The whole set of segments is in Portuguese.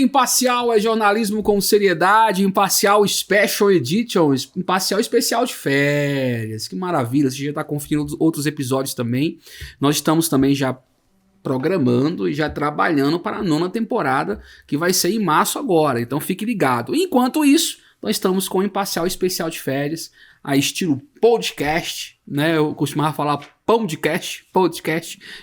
Imparcial é jornalismo com seriedade, Imparcial Special Edition, Imparcial especial de férias. Que maravilha, você já está conferindo outros episódios também. Nós estamos também já programando e já trabalhando para a 9ª temporada, que vai ser em março agora, então fique ligado. Enquanto isso, nós estamos com o Imparcial especial de férias, a estilo podcast, né? Eu costumava falar podcast,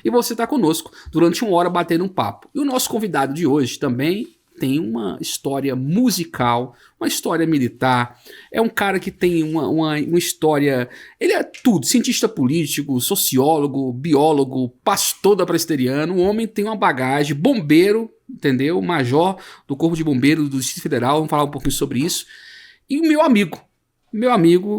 e você está conosco durante 1 hora batendo um papo. E o nosso convidado de hoje também tem uma história musical, uma história militar, é um cara que tem uma história, ele é tudo, cientista político, sociólogo, biólogo, pastor da presbiteriana, o homem tem uma bagagem, bombeiro, entendeu? Major do Corpo de Bombeiros do Distrito Federal, vamos falar um pouquinho sobre isso, e o meu amigo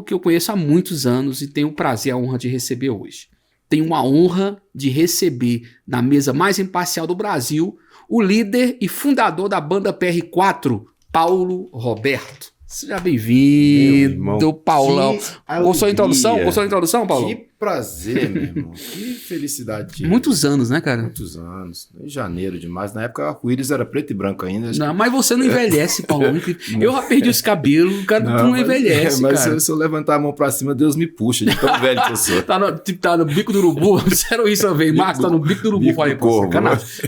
que eu conheço há muitos anos e tenho o prazer, a honra de receber hoje. Tenho a honra de receber na mesa mais imparcial do Brasil o líder e fundador da banda PR4, Paulo Roberto. Seja bem-vindo, Paulão. Gostou da introdução, Paulo? Que prazer, meu irmão. Que felicidade. Muitos anos, né, cara? Muitos anos. Em janeiro demais. Na época, o arco-íris era preto e branco ainda. Não, mas você não envelhece, Paulo. Eu já perdi os cabelos, o cara não envelhece, mas cara. Se eu levantar a mão pra cima, Deus me puxa, de tão velho que eu sou. tá no bico do urubu. Disseram isso uma vez. Marcos, tá no bico do urubu. Bico falei, do corvo,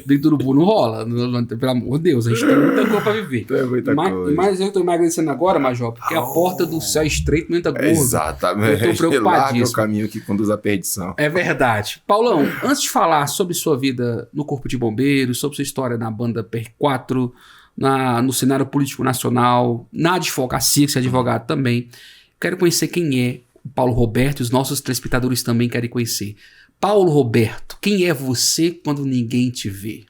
bico do urubu não rola. Pelo amor de Deus, a gente tem muita coisa pra viver. Tem muita coisa. Mas eu tô emagrecendo agora, Major, porque a porta do céu é estreita, muita gorda. Exatamente. Eu tô preocupadíssimo. Larga o caminho que conduz à perdição. É verdade. Paulão, antes de falar sobre sua vida no Corpo de Bombeiros, sobre sua história na banda PR4, no cenário político nacional, na advocacia, que você é advogado também, quero conhecer quem é o Paulo Roberto e os nossos telespectadores também querem conhecer. Paulo Roberto, quem é você quando ninguém te vê?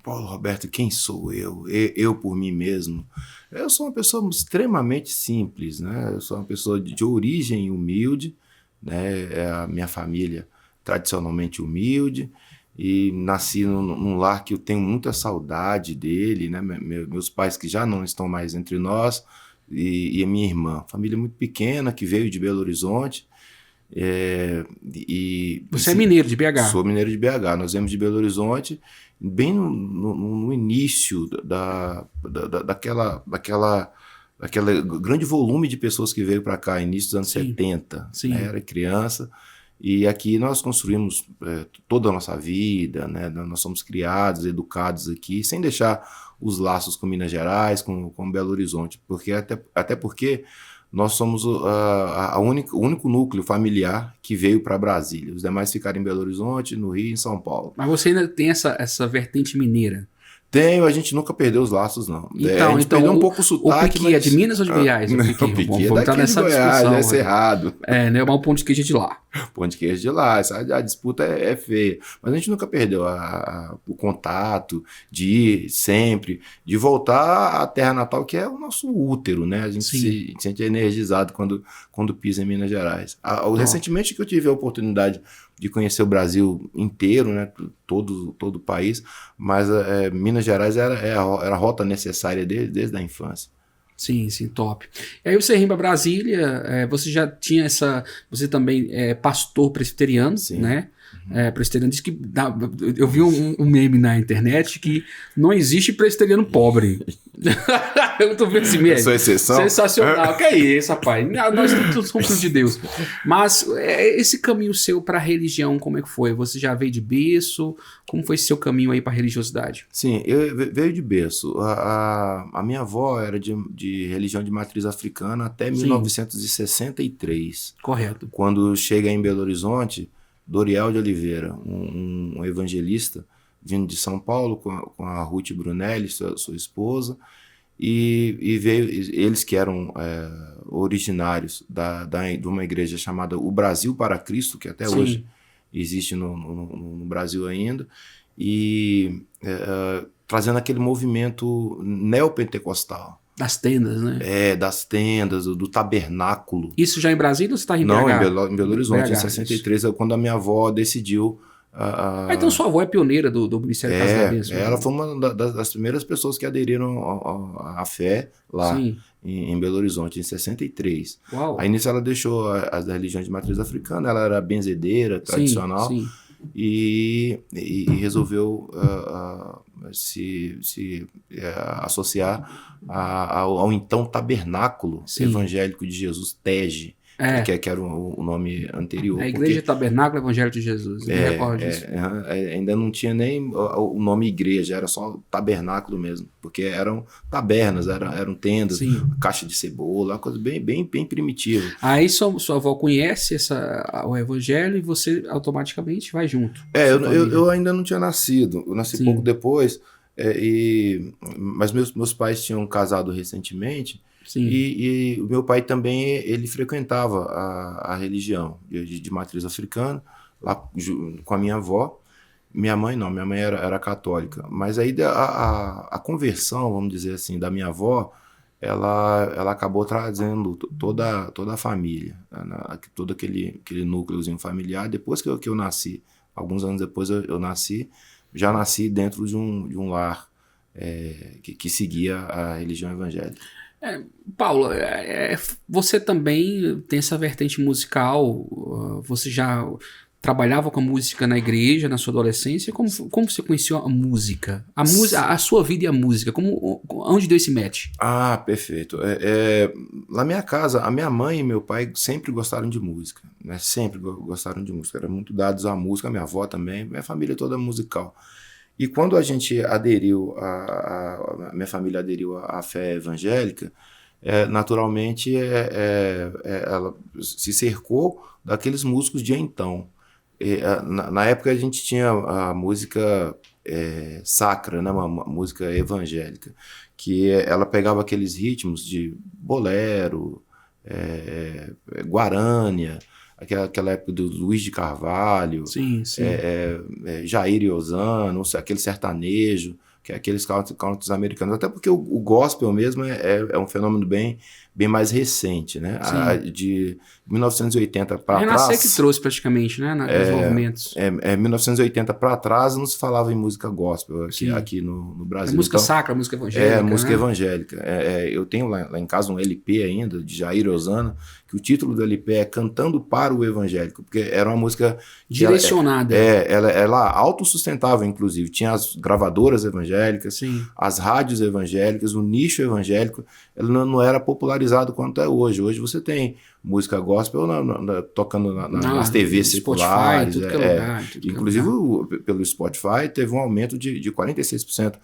Paulo Roberto, quem sou eu? Eu por mim mesmo. Eu sou uma pessoa extremamente simples, né? Eu sou uma pessoa de origem humilde, né? A minha família tradicionalmente humilde, e nasci num lar que eu tenho muita saudade dele, né? Meus pais que já não estão mais entre nós, e a minha irmã. Família muito pequena que veio de Belo Horizonte. Você é mineiro de BH? Sou mineiro de BH. Nós viemos de Belo Horizonte bem no início daquela grande volume de pessoas que veio para cá, início dos anos 70. Sim. Né? Era criança. E aqui nós construímos toda a nossa vida, né? Nós somos criados, educados aqui, sem deixar os laços com Minas Gerais, com Belo Horizonte, porque até porque nós somos o único núcleo familiar que veio para Brasília. Os demais ficaram em Belo Horizonte, no Rio e em São Paulo. Mas você ainda tem essa vertente mineira? Tenho, a gente nunca perdeu os laços, não. Então, a gente perdeu um pouco o sotaque. O piqui é de Minas ou de Goiás? O piqui é daqui de Goiás, é Cerrado. Né? O pão de queijo é de lá. Pão de queijo de lá, a disputa é feia. Mas a gente nunca perdeu o contato de ir sempre, de voltar à terra natal, que é o nosso útero, né? A gente se sente energizado quando pisa em Minas Gerais. Recentemente que eu tive a oportunidade de conhecer o Brasil inteiro, né, todo o país, mas Minas Gerais era a rota necessária desde a infância. Sim, top. E aí você vem para Brasília, você já tinha você também é pastor presbiteriano, Sim. né? Presbiteriano diz que eu vi um meme na internet que não existe presbiteriano pobre. Eu tô vendo esse meme. Eu sou exceção. Sensacional. Que é isso, rapaz? Nós todos somos filhos de Deus. Mas esse caminho seu para a religião, como é que foi? Você já veio de berço? Como foi esse seu caminho aí para a religiosidade? Sim, eu veio de berço. A minha avó era de religião de matriz africana até 1963. Correto. Quando chega em Belo Horizonte, Doriel de Oliveira, um evangelista, vindo de São Paulo com a Ruth Brunelli, sua esposa, e veio, eles que eram originários de uma igreja chamada O Brasil para Cristo, que até hoje existe no Brasil ainda, e trazendo aquele movimento neopentecostal. Das tendas, né? Das tendas, do tabernáculo. Isso já em Brasília ou você está em BH? Não, em Belo Horizonte, em 63, quando a minha avó decidiu... Então sua avó é pioneira do Ministério da Casa da Bênção. Ela foi uma das primeiras pessoas que aderiram à fé lá em Belo Horizonte, em 63. Uau. Aí nisso ela deixou as religiões de matriz africana, ela era benzedeira, tradicional. e resolveu se associar ao então Tabernáculo Evangélico de Jesus, TEG, que era o nome anterior. A Igreja Tabernáculo Evangélico de Jesus, eu me recordo disso. Ainda não tinha nem o nome igreja, era só tabernáculo mesmo, porque eram tabernas, eram tendas, caixa de cebola, uma coisa bem primitiva. Aí sua avó conhece o evangelho e você automaticamente vai junto. Eu ainda não tinha nascido, eu nasci pouco depois, mas meus pais tinham casado recentemente. E o meu pai também, ele frequentava a religião de matriz africana, lá com a minha avó. Minha mãe não, minha mãe era católica. Mas aí a conversão, vamos dizer assim, da minha avó, ela acabou trazendo toda a família, todo aquele núcleozinho familiar. Depois que eu nasci, alguns anos depois eu nasci, já nasci dentro de um lar que seguia a religião evangélica. Paulo, você também tem essa vertente musical, você já trabalhava com a música na igreja, na sua adolescência, como você conheceu a música? A sua vida e a música, onde deu esse match? Perfeito. Na minha casa, a minha mãe e meu pai sempre gostaram de música, né? Sempre gostaram de música, eram muito dados à música, minha avó também, minha família toda musical. E quando a gente aderiu, a minha família aderiu à fé evangélica, naturalmente ela se cercou daqueles músicos de então. Na época a gente tinha a música sacra, né, uma música evangélica, que ela pegava aqueles ritmos de bolero, guarânia, aquela época do Luiz de Carvalho, Jair e Osano, aquele sertanejo, que é aqueles cantos americanos. Até porque o gospel mesmo é um fenômeno bem mais recente, né? De 1980 para trás... Renascer que trouxe praticamente, né? Nos movimentos. 1980 para trás não se falava em música gospel aqui no Brasil. Música sacra, música evangélica. Música né? evangélica. Eu tenho lá em casa um LP ainda, de Jair e Osano, que o título do LP é Cantando para o Evangélico, porque era uma música... direcionada. Ela autossustentável, inclusive. Tinha as gravadoras evangélicas, as rádios evangélicas, o nicho evangélico. Ela não era popularizado quanto é hoje. Hoje você tem música gospel tocando nas TVs seculares. Spotify, tudo que é lugar, inclusive, pelo Spotify, teve um aumento de 46%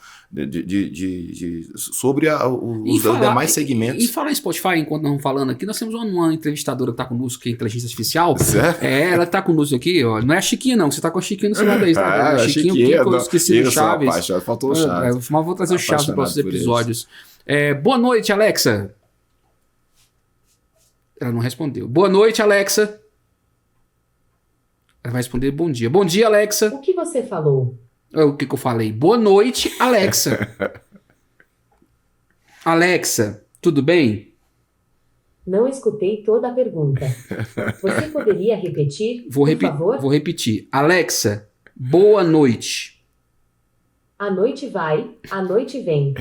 sobre os demais segmentos. E falar em Spotify, enquanto nós estamos falando aqui, nós temos uma entrevistadora que está conosco, que é inteligência artificial. Certo? Ela está conosco aqui, ó. Não é a Chiquinha, não. Você está com a Chiquinha no seu lado aí. Tá? A Chiquinha, porque eu esqueci do Chaves. Faltou o Chaves. Mas vou trazer o Chaves nos próximos episódios. Boa noite, Alexa. Ela não respondeu. Boa noite, Alexa. Ela vai responder bom dia. Bom dia, Alexa. O que você falou? O que eu falei? Boa noite, Alexa. Alexa, tudo bem? Não escutei toda a pergunta. Você poderia repetir, por favor? Vou repetir. Alexa, boa noite. A noite vai, a noite vem.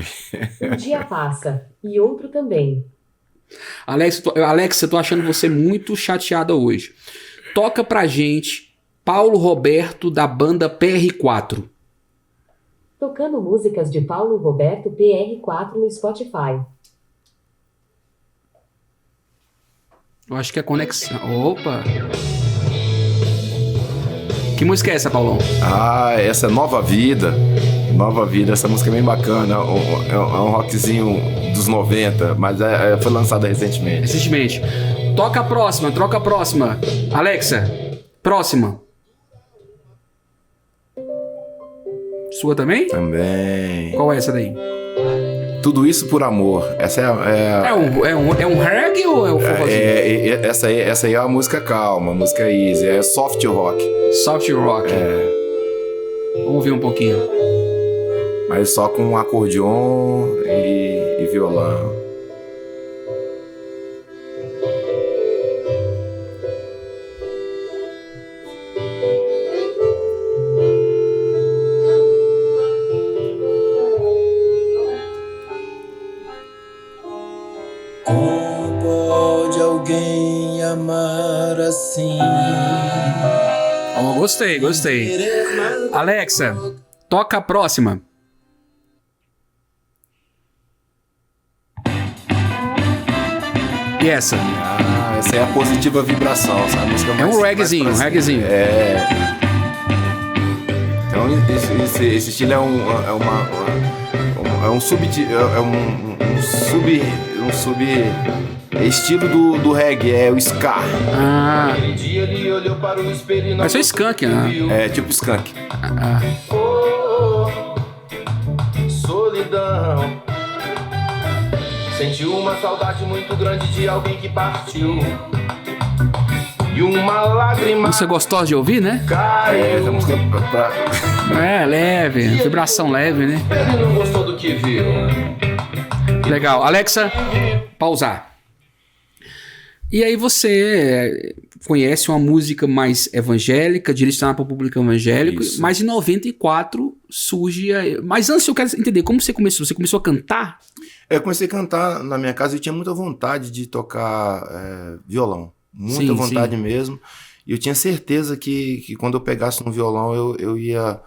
Um dia passa, e outro também. Alexa, eu tô achando você muito chateada hoje. Toca pra gente Paulo Roberto, da banda PR4. Tocando músicas de Paulo Roberto PR4 no Spotify. Eu acho que é conexão. Opa! Que música é essa, Paulão? Essa é Nova Vida. Nova Vida, essa música é bem bacana. É um rockzinho dos 90, mas foi lançada recentemente. Recentemente. Troca a próxima. Alexa, próxima. Sua também? Também. Qual é essa daí? Tudo Isso por Amor. Essa é um reggae ou é um forrozinho? Essa aí é a música calma, a música easy, é soft rock. Soft rock. Vamos ouvir um pouquinho. Mas só com acordeon e violão. Como pode alguém amar assim? Oh, gostei. Alexa, toca a próxima. E essa? Essa é a Positiva Vibração, sabe? A música mais, um reggaezinho, mais reggaezinho. Então esse estilo é um sub estilo do reggae, é o ska. Mas é skunk, né? É tipo skunk. Solidão. Senti uma saudade muito grande de alguém que partiu. E uma lágrima. Música gostosa de ouvir, né? Essa música leve, vibração leve, né? Ele não gostou do que viu. Legal. Alexa, pausar. E aí você conhece uma música mais evangélica, direcionada para o público evangélico, Isso. mas em 94 surge... Mas antes eu quero entender, como você começou? Você começou a cantar? Eu comecei a cantar na minha casa e tinha muita vontade de tocar violão. Muita vontade mesmo. E eu tinha certeza que quando eu pegasse no violão eu ia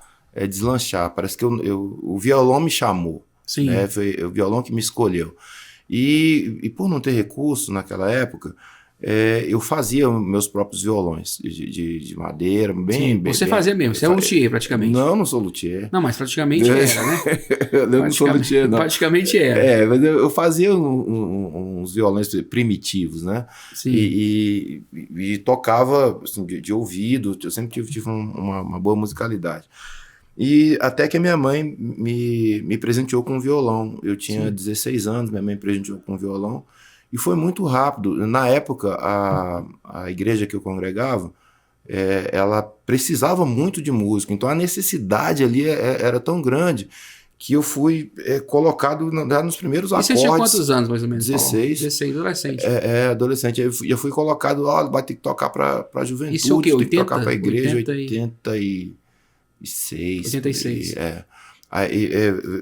deslanchar. Parece que o violão me chamou. Sim. Né? Foi o violão que me escolheu. E por não ter recurso naquela época, eu fazia meus próprios violões de madeira, bem... Você fazia mesmo, você é um luthier praticamente. Não sou luthier. Não, mas praticamente era, né? Eu não sou luthier, não. Praticamente era. Mas eu fazia uns violões primitivos, né? Sim. E tocava assim, de ouvido, eu sempre tive uma boa musicalidade. E até que a minha mãe me presenteou com um violão. Eu tinha 16 anos, minha mãe me presenteou com um violão. E foi muito rápido. Na época, a igreja que eu congregava, ela precisava muito de música. Então a necessidade ali era tão grande que eu fui colocado nos primeiros acordes. E você tinha quantos anos, mais ou menos? 16. 16, adolescente. Adolescente. Eu fui colocado, vai ter que tocar para a juventude, Isso é o quê? 80? tem que tocar para a igreja, 86. 86. Aí,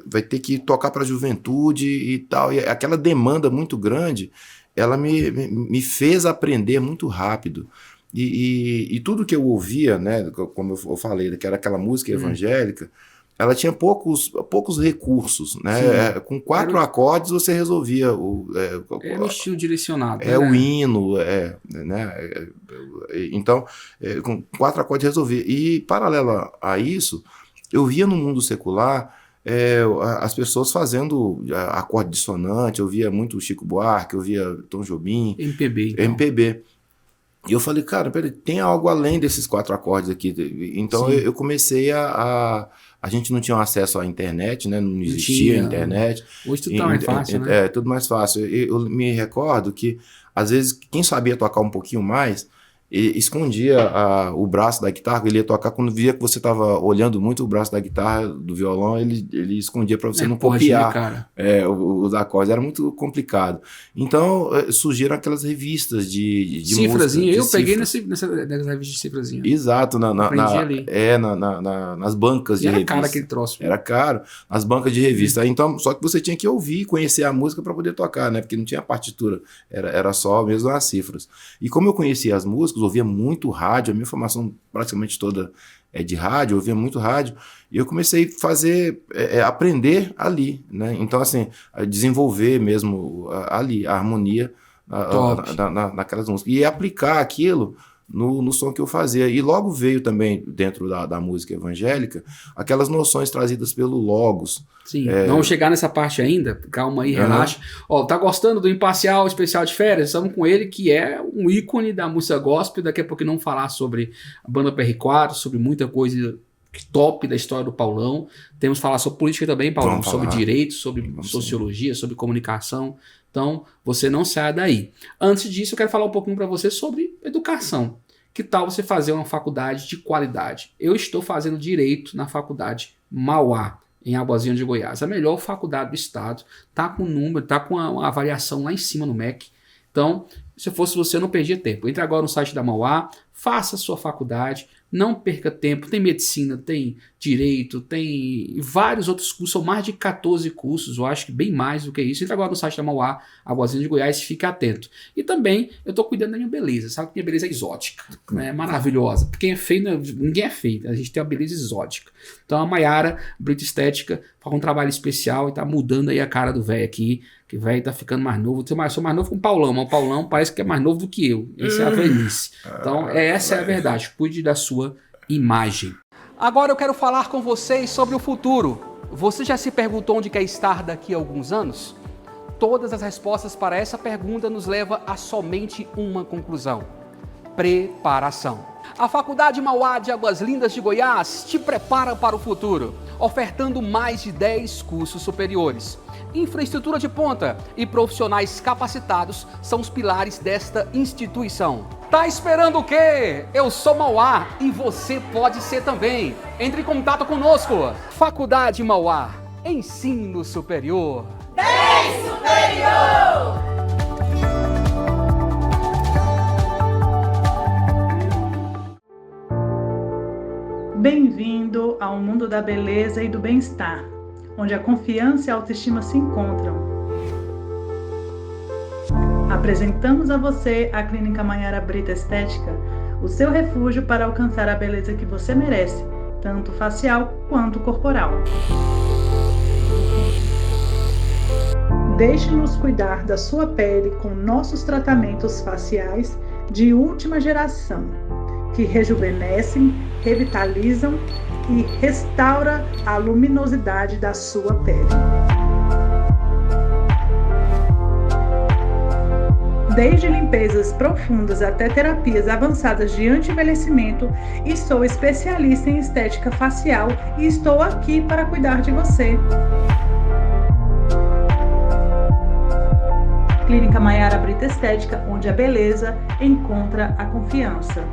vai ter que tocar para a juventude e tal. E aquela demanda muito grande, ela me fez aprender muito rápido. E tudo que eu ouvia, né, como eu falei, que era aquela música evangélica, ela tinha poucos recursos, né? Com 4 acordes você resolvia o estilo direcionado. o hino, né? Então, com 4 acordes resolvia. E paralelo a isso, eu via no mundo secular as pessoas fazendo acorde dissonante, eu via muito Chico Buarque, eu via Tom Jobim, MPB. Então. MPB. E eu falei, cara, peraí, tem algo além desses 4 acordes aqui. Então eu comecei a gente não tinha acesso à internet, né? Não existia internet. Hoje tudo tá mais fácil, né? Tudo mais fácil. Eu me recordo que, às vezes, quem sabia tocar um pouquinho mais, escondia o braço da guitarra, ele ia tocar, quando via que você estava olhando muito o braço da guitarra, do violão, ele escondia para você não copiar os acordes, era muito complicado. Então surgiram aquelas revistas de cifrazinha, música, eu peguei nessa revista de cifrazinha. Exato, nas bancas de revista. Era caro aquele troço. Era caro, nas bancas de revista. Então, só que você tinha que ouvir, conhecer a música para poder tocar, né? Porque não tinha partitura, era só mesmo as cifras. E como eu conhecia as músicas, ouvia muito rádio, a minha formação praticamente toda é de rádio, eu ouvia muito rádio, e eu comecei a fazer, aprender ali, né? Então, assim, desenvolver mesmo ali a harmonia naquelas músicas, e aplicar aquilo no som que eu fazia. E logo veio também, dentro da música evangélica, aquelas noções trazidas pelo Logos. Sim, vamos chegar nessa parte ainda, calma aí, relaxa. Ó, tá gostando do Imparcial Especial de Férias? Estamos com ele, que é um ícone da música gospel. Daqui a pouco não falar sobre a banda PR4, sobre muita coisa top da história do Paulão. Temos que falar sobre política também, Paulão, sobre direito, sobre sociologia, sobre comunicação. Então, você não sai daí. Antes disso, eu quero falar um pouquinho para você sobre educação. Que tal você fazer uma faculdade de qualidade? Eu estou fazendo direito na faculdade Mauá, em Abozinho de Goiás. A melhor faculdade do estado. Tá com número, tá com uma avaliação lá em cima no MEC. Então, se fosse você, eu não perdia tempo. Entre agora no site da Mauá, faça a sua faculdade, não perca tempo, tem medicina, tem direito, tem vários outros cursos, são mais de 14 cursos, eu acho que bem mais do que isso. Entra agora no site da Mauá, Águas Lindas de Goiás, fique atento. E também eu tô cuidando da minha beleza, sabe que minha beleza é exótica, né? Maravilhosa. Quem é feio, ninguém é feio, a gente tem uma beleza exótica. Então a Maiara, Brita Estética, faz um trabalho especial e tá mudando aí a cara do velho aqui, que o velho tá ficando mais novo. Eu sou mais novo que o Paulão, mas o Paulão parece que é mais novo do que eu. Essa é a velhice. Então essa é a verdade, cuide da sua imagem. Agora eu quero falar com vocês sobre o futuro. Você já se perguntou onde quer estar daqui a alguns anos? Todas as respostas para essa pergunta nos levam a somente uma conclusão: preparação. A Faculdade Mauá de Águas Lindas de Goiás te prepara para o futuro, ofertando mais de 10 cursos superiores. Infraestrutura de ponta e profissionais capacitados são os pilares desta instituição. Tá esperando o quê? Eu sou Mauá e você pode ser também. Entre em contato conosco. Faculdade Mauá, ensino superior. 10 superior! Bem-vindo ao mundo da beleza e do bem-estar, onde a confiança e a autoestima se encontram. Apresentamos a você a Clínica Maiara Brita Estética, o seu refúgio para alcançar a beleza que você merece, tanto facial quanto corporal. Deixe-nos cuidar da sua pele com nossos tratamentos faciais de última geração, que rejuvenescem, revitalizam e restaura a luminosidade da sua pele. Desde limpezas profundas até terapias avançadas de anti-envelhecimento, sou especialista em estética facial e estou aqui para cuidar de você. Clínica Maiara Brita Estética, onde a beleza encontra a confiança.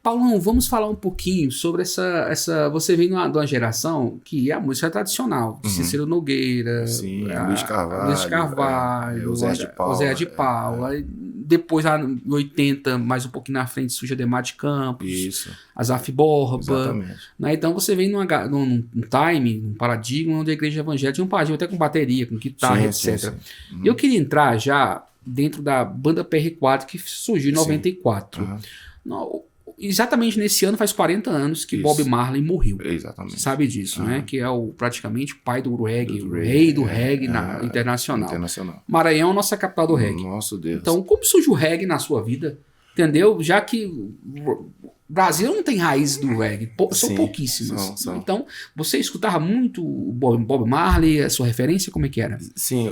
Paulão, vamos falar um pouquinho sobre essa. Você vem de uma geração que a música é tradicional. Cícero Nogueira, Sim, Luiz Carvalho, o Zé de Paula. Depois, lá em 80, mais um pouquinho na frente, surge Ademar de Campos, Isso. Azaf Borba. Exatamente. Né? Então você vem num time, num paradigma onde a igreja evangélica tinha um paradigma até com bateria, com guitarra, etc. Sim. E eu queria entrar já dentro da banda PR4 que surgiu em 94. Exatamente nesse ano faz 40 anos que Bob Marley morreu. Exatamente. Você sabe disso, né? Que é praticamente o pai do reggae, o rei do reggae internacional. Maranhão é a nossa capital do reggae. Nossa Deus. Então, como surge o reggae na sua vida? Entendeu? Já que o Brasil não tem raízes do reggae, são pouquíssimas. São. Então, você escutava muito o Bob Marley, a sua referência, como é que era? Sim,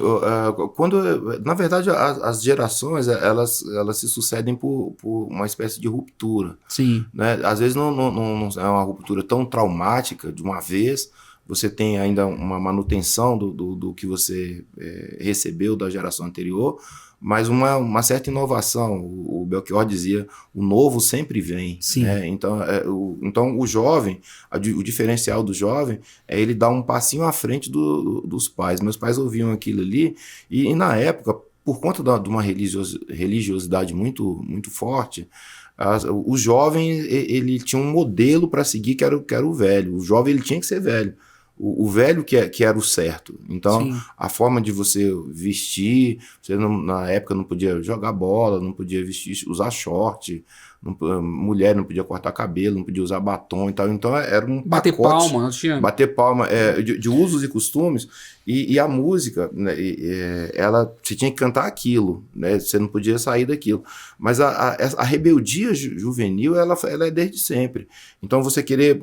na verdade as gerações elas se sucedem por uma espécie de ruptura. Sim. Né? Às vezes não é uma ruptura tão traumática de uma vez, você tem ainda uma manutenção do que você recebeu da geração anterior, mas uma certa inovação. O Belchior dizia, o novo sempre vem. Sim. Né? Então o jovem, o diferencial do jovem é ele dar um passinho à frente dos pais. Meus pais ouviam aquilo ali e na época, por conta de uma religiosidade muito, muito forte, o jovem ele tinha um modelo para seguir que era o velho. O jovem ele tinha que ser velho. O velho que era o certo. Então, sim, a forma de você vestir, você na época não podia jogar bola, não podia usar short, mulher não podia cortar cabelo, não podia usar batom e tal. Então, era um bater pacote, palma, tinha... bater palma de usos e costumes. E a música, né, você tinha que cantar aquilo, né, você não podia sair daquilo. Mas a rebeldia juvenil, ela é desde sempre. Então, você querer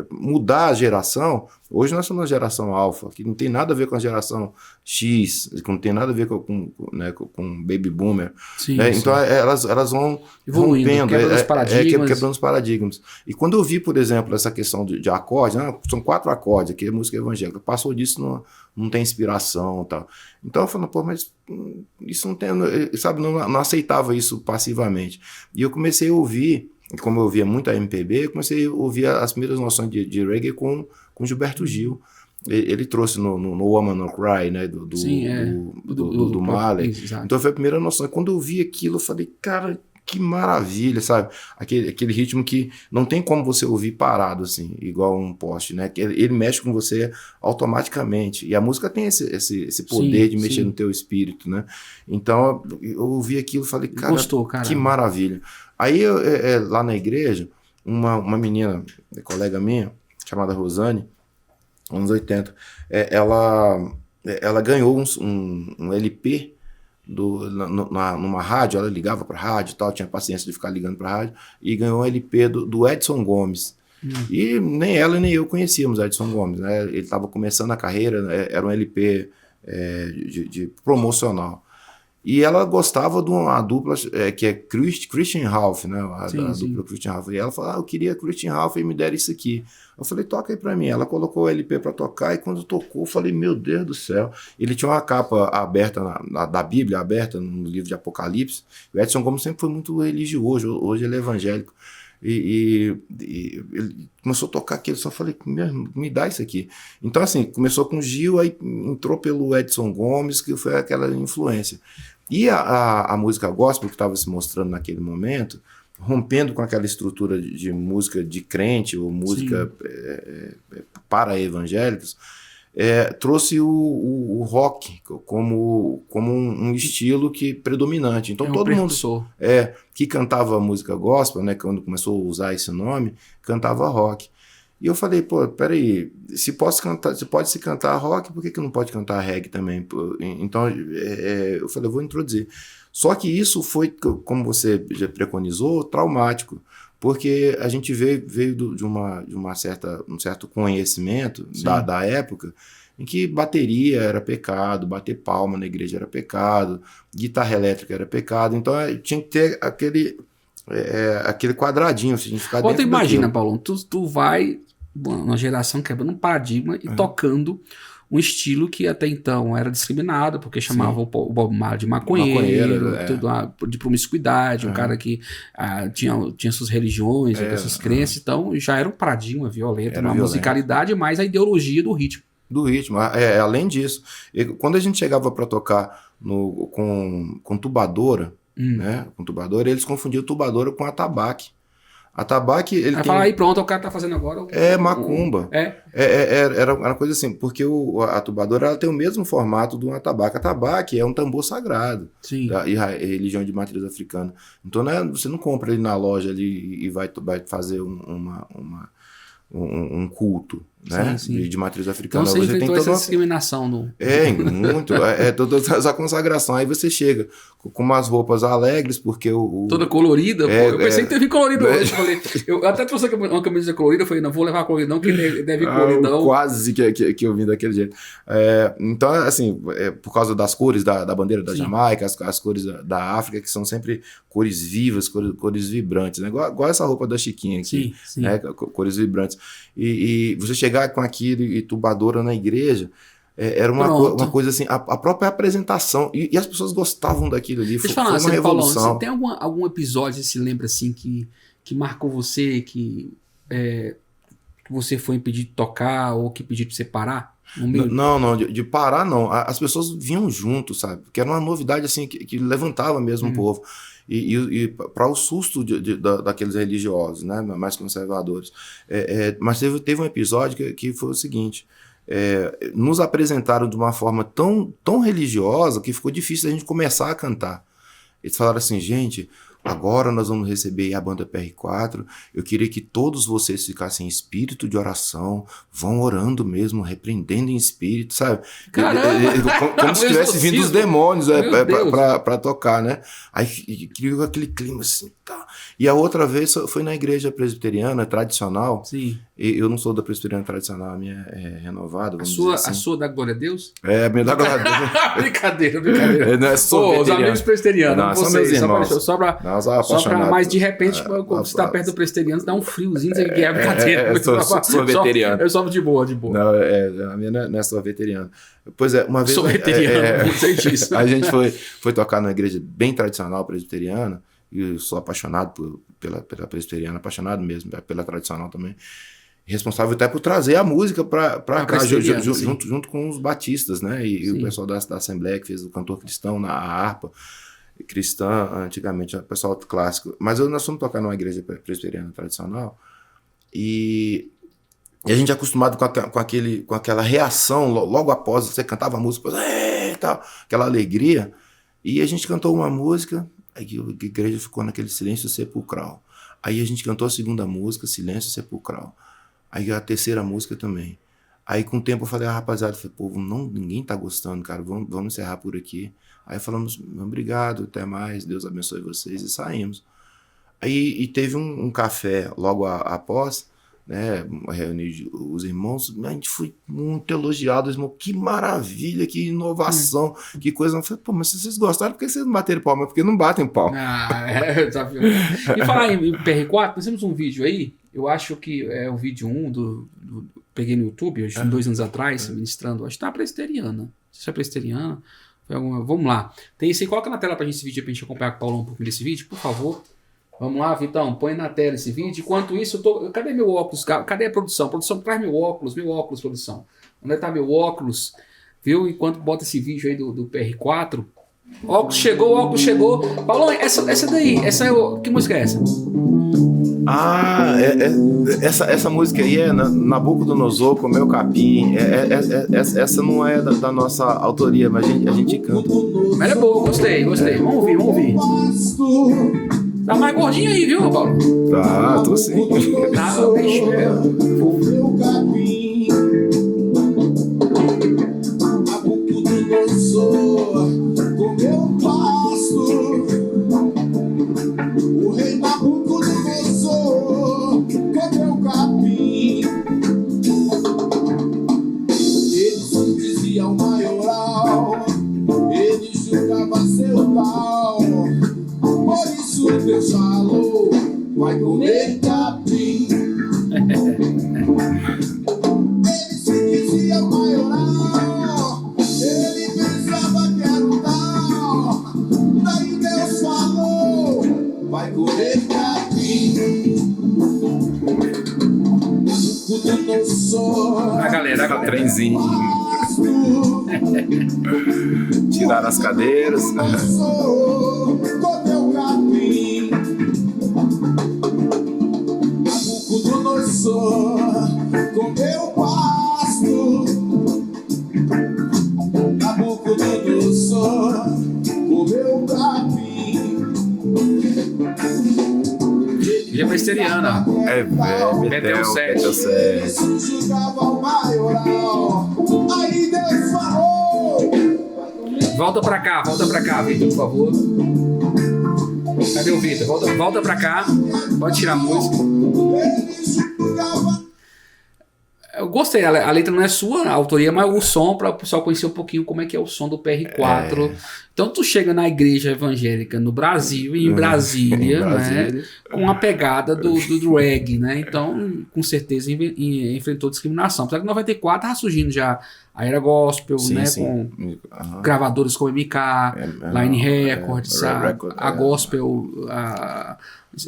mudar a geração, hoje nós somos uma geração alfa, que não tem nada a ver com a geração X, que não tem nada a ver com baby boomer. Sim, né? sim. Então, elas vão rompendo, quebrando os paradigmas. E quando eu vi, por exemplo, essa questão de acordes, são 4 acordes, aqui é música evangélica, passou disso, não tem inspiração e tal. Então eu falei, pô, mas isso não tem, sabe, não aceitava isso passivamente. E eu comecei a ouvir, como eu ouvia muito a MPB, eu comecei a ouvir as primeiras noções de reggae com Gilberto Gil. Ele trouxe no Woman No Cry, né, do Marley. Então foi a primeira noção. E quando eu vi aquilo, eu falei, cara, que maravilha, sabe? Aquele ritmo que não tem como você ouvir parado, assim, igual um poste, né? Ele mexe com você automaticamente. E a música tem esse poder de mexer no teu espírito, né? Então, eu ouvi aquilo e falei, cara, que maravilha. Aí, lá na igreja, uma menina, colega minha, chamada Rosane, anos 80, ela ganhou um LP numa rádio. Ela ligava para a rádio e tal, tinha paciência de ficar ligando para a rádio, e ganhou um LP do Edson Gomes. E nem ela nem eu conhecíamos Edson Gomes, né? Ele estava começando a carreira, né? Era um LP de promocional. E ela gostava de uma dupla que é Christian Ralph, né? A dupla Christian Ralph. E ela falou, eu queria Christian Ralph e me deram isso aqui. Eu falei, toca aí pra mim. Ela colocou o LP pra tocar, e quando tocou, eu falei, meu Deus do céu. Ele tinha uma capa aberta, da Bíblia, aberta no livro de Apocalipse. O Edson Gomes sempre foi muito religioso, hoje ele é evangélico. E ele começou a tocar aquilo, só falei, me dá isso aqui. Então, assim, começou com o Gil, aí entrou pelo Edson Gomes, que foi aquela influência. E a música gospel que estava se mostrando naquele momento, rompendo com aquela estrutura de música de crente ou música para evangélicos, trouxe o rock como um estilo predominante. Então todo mundo que cantava música gospel, né, quando começou a usar esse nome, cantava rock. E eu falei, pô, peraí, se pode se cantar rock, por que não pode cantar reggae também? Então eu falei, eu vou introduzir. Só que isso foi, como você já preconizou, traumático, porque a gente veio de um certo conhecimento da época, em que bateria era pecado, bater palma na igreja era pecado, guitarra elétrica era pecado. Então tinha que ter aquele quadradinho, significado. Ou tu imagina, Paulo, tu vai uma geração quebrando um paradigma e tocando um estilo que até então era discriminado, porque chamava o Bob Marley de maconheiro, de promiscuidade, um cara que tinha suas religiões, suas crenças, então já era um paradigma violento, uma musicalidade, mais a ideologia do ritmo. Além disso, quando a gente chegava para tocar com tubadora, né, com tubadora, eles confundiam tubadora com atabaque. Atabaque, ele tem... Fala aí, pronto, o cara tá fazendo agora... macumba. Era uma coisa assim, porque a tubadora ela tem o mesmo formato do atabaque. Atabaque é um tambor sagrado da religião de matriz africana. Então você não compra ele na loja ali e vai fazer um culto, né? De matriz africana. Então você enfrentou essa discriminação no... muito. Toda essa consagração. Aí você chega com umas roupas alegres, porque toda colorida. Eu pensei que teve colorido hoje. Eu até trouxe uma camisa colorida, falei, não vou levar coloridão, que deve coloridão. Quase que eu vim daquele jeito. Então, assim, por causa das cores da bandeira da Jamaica, as cores da África, que são sempre cores vivas, cores vibrantes, né? Igual essa roupa da Chiquinha aqui, né? Cores vibrantes. E você chegar com aquilo e tubadora na igreja, era uma coisa assim, a própria apresentação, e as pessoas gostavam daquilo ali. Foi uma revolução. Paulo, você tem algum episódio, você se lembra assim, que marcou você, que você foi impedido de tocar, ou que pediu pra você parar? Não, de parar não. As pessoas vinham junto, sabe? Porque era uma novidade assim, que levantava mesmo o povo. E para o susto daqueles religiosos, né, mais conservadores. Mas teve um episódio que foi o seguinte: nos apresentaram de uma forma tão religiosa que ficou difícil a gente começar a cantar. Eles falaram assim, gente, agora nós vamos receber a banda PR4, eu queria que todos vocês ficassem em espírito de oração, vão orando mesmo, repreendendo em espírito, sabe? Como se tivesse vindo os demônios para tocar, né? Aí criou aquele clima assim, tá. E a outra vez foi na igreja presbiteriana tradicional. Sim. Eu não sou da presbiteriana tradicional, a minha é renovada. A sua da glória a Deus? A minha da glória a Deus. Brincadeira. Não é só os amigos presbiterianos, não vocês, são meus irmãos. Só pra, mas de repente, quando você tá perto do presbiteriano, dá um friozinho, você quer brincadeira. Eu sou veteriano. Eu sou de boa. Não, a minha não é só veteriano. Pois uma vez... Sou veteriano, não sei disso. A gente foi tocar numa igreja bem tradicional presbiteriana, e eu sou apaixonado pela presbiteriana, apaixonado mesmo, pela tradicional também. Responsável até por trazer a música para cá, junto com os batistas, né? E o pessoal da Assembleia, que fez o cantor cristão na harpa. cristã, antigamente, o pessoal clássico. Mas nós fomos tocar numa igreja presbiteriana tradicional e a gente é acostumado com aquela reação logo após você cantava a música, tal, aquela alegria. E a gente cantou uma música, aí a igreja ficou naquele silêncio sepulcral. Aí a gente cantou a segunda música, silêncio sepulcral. Aí a terceira música também. Aí com o tempo eu falei, rapaziada, povo, ninguém tá gostando, cara, vamos encerrar por aqui. Aí falamos, obrigado, até mais, Deus abençoe vocês, e saímos. Aí teve um café logo após, né, reunir os irmãos, a gente foi muito elogiado, irmão, que maravilha, que inovação, que coisa. Eu falei, mas se vocês gostaram, por que vocês não bateram palma? Porque não batem palma. Tá vendo? E falar em PR4, nós temos um vídeo aí, eu acho que é o vídeo 1 peguei no YouTube, hoje, 2 anos atrás, ministrando, acho que tá presbiteriana. Se é presbiteriana, vamos lá. Tem esse aí, coloca na tela pra gente esse vídeo, pra gente acompanhar com o Paulão um pouquinho desse vídeo, por favor. Vamos lá, Vitão, põe na tela esse vídeo. Enquanto isso, cadê meu óculos? Cadê a produção? Produção, traz meu óculos, produção. Onde tá meu óculos? Viu? Enquanto bota esse vídeo aí do PR4. Óculos chegou. Paulão, essa daí, que música é essa? Essa música aí é Nabucodonosor, Comeu Capim. Essa não é da nossa autoria, mas a gente canta. Mas é boa, gostei. Vamos ouvir. Tá mais gordinho aí, viu, Paulo? Tá, tô sim. Tá, bicho. Comeu capim, Nabucodonosor comeu pasto. O rei Nabucodonosor comeu capim. Ele se dizia o maioral, ele julgava seu tal. Por isso Deus falou, vai comer capim. Ele se dizia maioral, ele pensava que era o tal. Daí Deus falou, vai comer capim. A galera. Trenzinho. Tiraram as cadeiras. Comeu capim. Nabucodonosor comeu pasto. Nabucodonosor comeu capim. Igreja presbiteriana. Betel 7. Jesus jogava o maioral. Aí Deus falou. Volta pra cá, Vitor, por favor. Cadê o Vitor? Volta pra cá. Pode tirar a música. Eu gostei, a letra não é sua, a autoria, mas o som, para o pessoal conhecer um pouquinho como é que é o som do PR4. Então tu chega na igreja evangélica no Brasil, em Brasília, né, com a pegada do reggae, né? Então, com certeza, enfrentou discriminação. Apesar que em 94 estava surgindo já a era gospel, né? Sim. Com gravadores como MK, Line Records, a gospel,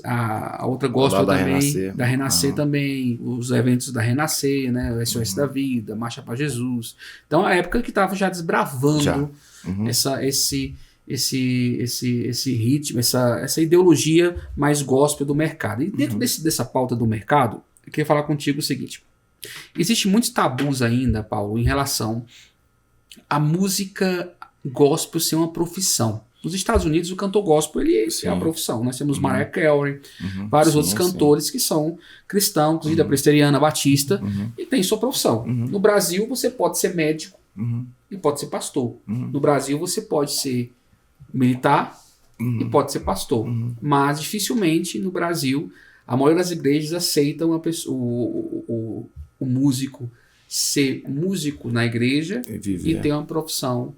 a outra gospel também, da Renascer também, os eventos da Renascer, né? O SOS da Vida, Marcha para Jesus. Então, a época que estava já desbravando esse ritmo, essa ideologia mais gospel do mercado. E dentro dessa pauta do mercado, eu queria falar contigo o seguinte: existem muitos tabus ainda, Paulo, em relação à música gospel ser uma profissão. Nos Estados Unidos, o cantor gospel ele é uma profissão. Nós temos Mariah Carey, vários outros cantores que são cristãos, inclusive da presbiteriana, batista, e tem sua profissão. No Brasil, você pode ser médico e pode ser pastor. No Brasil, você pode ser militar e pode ser pastor. Mas, dificilmente, no Brasil, a maioria das igrejas aceitam o músico ser músico na igreja e ter uma profissão.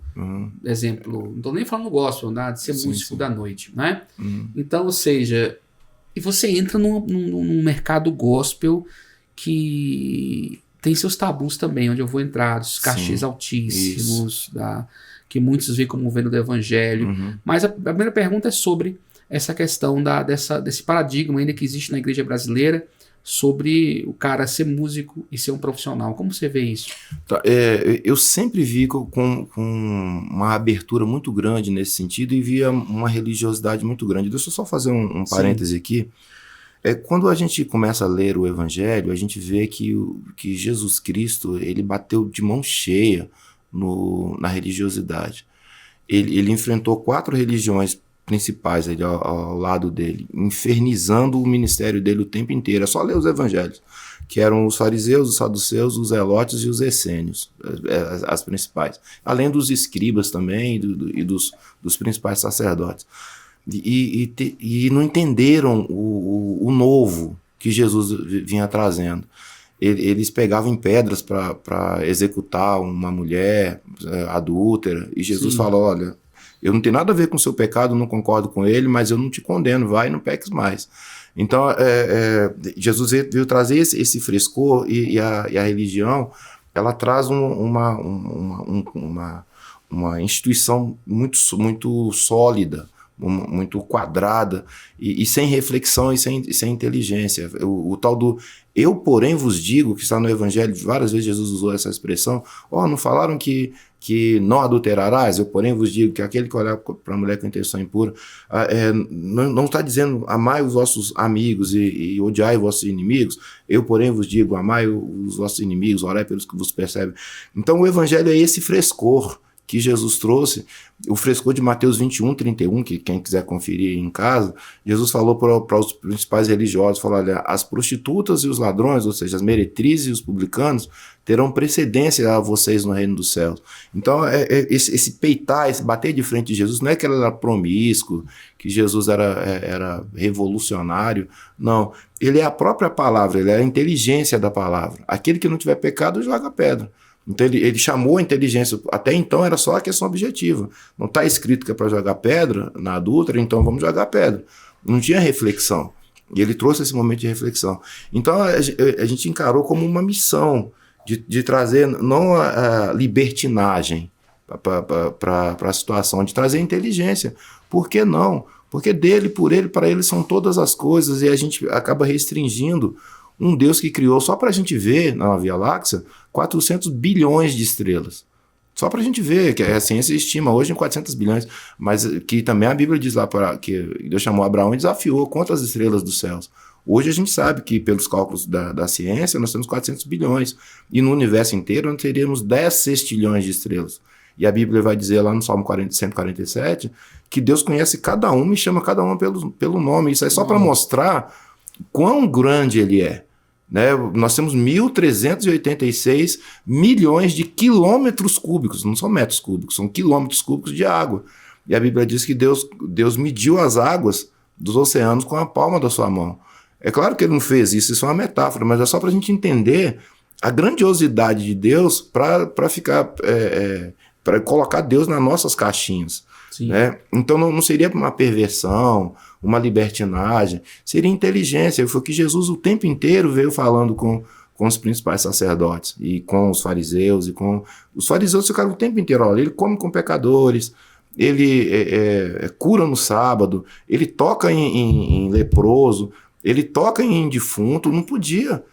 Exemplo, não estou nem falando gospel, de ser músico da noite, né? Então, ou seja, e você entra num mercado gospel que tem seus tabus também, onde eu vou entrar, dos cachês altíssimos, que muitos veem como venda do evangelho. Mas a primeira pergunta é sobre essa questão desse paradigma ainda que existe na igreja brasileira sobre o cara ser músico e ser um profissional. Como você vê isso? Eu sempre vi com uma abertura muito grande nesse sentido e via uma religiosidade muito grande. Deixa eu só fazer um parêntese aqui. Quando a gente começa a ler o Evangelho, a gente vê que Jesus Cristo ele bateu de mão cheia na religiosidade. Ele enfrentou 4 religiões principais ali ao lado dele, infernizando o ministério dele o tempo inteiro. É só ler os evangelhos, que eram os fariseus, os saduceus, os zelotes e os essênios, as principais. Além dos escribas também e dos principais sacerdotes. E não entenderam o novo que Jesus vinha trazendo. Eles pegavam em pedras para executar uma mulher adúltera, e Jesus falou, olha, eu não tenho nada a ver com o seu pecado, não concordo com ele, mas eu não te condeno, vai e não peques mais. Então, Jesus veio trazer esse frescor e a religião, ela traz uma instituição muito sólida, muito quadrada e sem reflexão e sem inteligência. O tal do eu, porém, vos digo, que está no Evangelho, várias vezes Jesus usou essa expressão, não falaram que não adulterarás? Eu, porém, vos digo que aquele que olhar para a mulher com intenção impura, não está dizendo amai os vossos amigos e odiai os vossos inimigos. Eu, porém, vos digo amai os vossos inimigos, orai pelos que vos percebem. Então o Evangelho é esse frescor que Jesus trouxe, o frescor de Mateus 21, 31, que quem quiser conferir em casa, Jesus falou para os principais religiosos, falou, olha, as prostitutas e os ladrões, ou seja, as meretrizes e os publicanos, terão precedência a vocês no reino dos céus. Então, esse peitar, esse bater de frente de Jesus, não é que ele era promíscuo, que Jesus era revolucionário, não. Ele é a própria palavra, ele é a inteligência da palavra. Aquele que não tiver pecado, joga pedra. Então ele chamou a inteligência, até então era só a questão objetiva. Não está escrito que é para jogar pedra na adúltera, então vamos jogar pedra. Não tinha reflexão. E ele trouxe esse momento de reflexão. Então a gente encarou como uma missão de trazer não a libertinagem para a situação, de trazer inteligência. Por que não? Porque dele, por ele, para ele são todas as coisas, e a gente acaba restringindo um Deus que criou, só para a gente ver na Via Láctea, 400 bilhões de estrelas. Só para a gente ver, que a ciência estima hoje em 400 bilhões, mas que também a Bíblia diz lá que Deus chamou Abraão e desafiou quantas estrelas dos céus. Hoje a gente sabe que, pelos cálculos da ciência, nós temos 400 bilhões. E no universo inteiro nós teríamos 10 sextilhões de estrelas. E a Bíblia vai dizer lá no Salmo 147 que Deus conhece cada uma e chama cada uma pelo nome. Isso é só para mostrar quão grande ele é. Né? Nós temos 1.386 milhões de quilômetros cúbicos, não são metros cúbicos, são quilômetros cúbicos de água. E a Bíblia diz que Deus mediu as águas dos oceanos com a palma da sua mão. É claro que ele não fez isso é uma metáfora, mas é só para a gente entender a grandiosidade de Deus para para colocar Deus nas nossas caixinhas. Né? Então não seria uma perversão, uma libertinagem, seria inteligência. Foi o que Jesus o tempo inteiro veio falando com os principais sacerdotes e com os fariseus. Os fariseus ficaram o tempo inteiro, olha, ele come com pecadores, ele cura no sábado, ele toca em leproso, ele toca em defunto, não podia.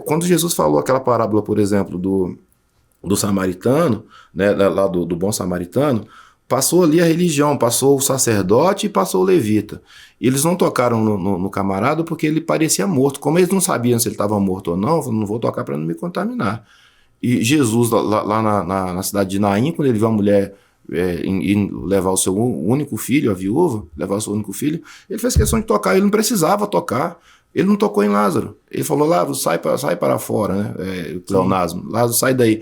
Quando Jesus falou aquela parábola, por exemplo, do samaritano, né, lá do bom samaritano, passou ali a religião, passou o sacerdote e passou o levita. Eles não tocaram no camarada porque ele parecia morto. Como eles não sabiam se ele estava morto ou não vou tocar para não me contaminar. E Jesus, lá na cidade de Naim, quando ele viu a mulher levar o seu único filho, a viúva, levar o seu único filho, ele fez questão de tocar, ele não precisava tocar. Ele não tocou em Lázaro. Ele falou, Lázaro, sai para fora, né? Pleonasmo. Lázaro, sai daí.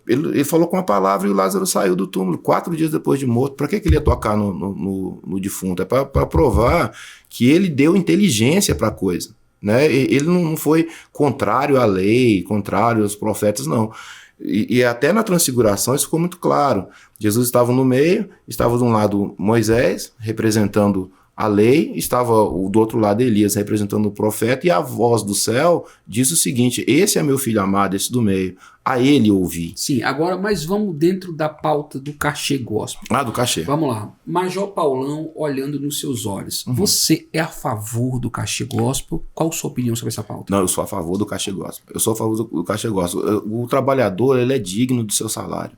Ele falou com a palavra e o Lázaro saiu do túmulo 4 dias depois de morto. Para que ele ia tocar no defunto? É para provar que ele deu inteligência para a coisa. Né? Ele não foi contrário à lei, contrário aos profetas, não. E até na transfiguração isso ficou muito claro. Jesus estava no meio, estava de um lado Moisés, representando A lei estava do outro lado, Elias representando o profeta, e a voz do céu diz o seguinte: esse é meu filho amado, esse do meio, a ele ouvi. Sim, agora, mas vamos dentro da pauta do cachê gospel. Do cachê. Vamos lá. Major Paulão, olhando nos seus olhos, você é a favor do cachê gospel? Qual a sua opinião sobre essa pauta? Não, eu sou a favor do cachê gospel. Eu sou a favor do cachê gospel. O trabalhador, ele é digno do seu salário.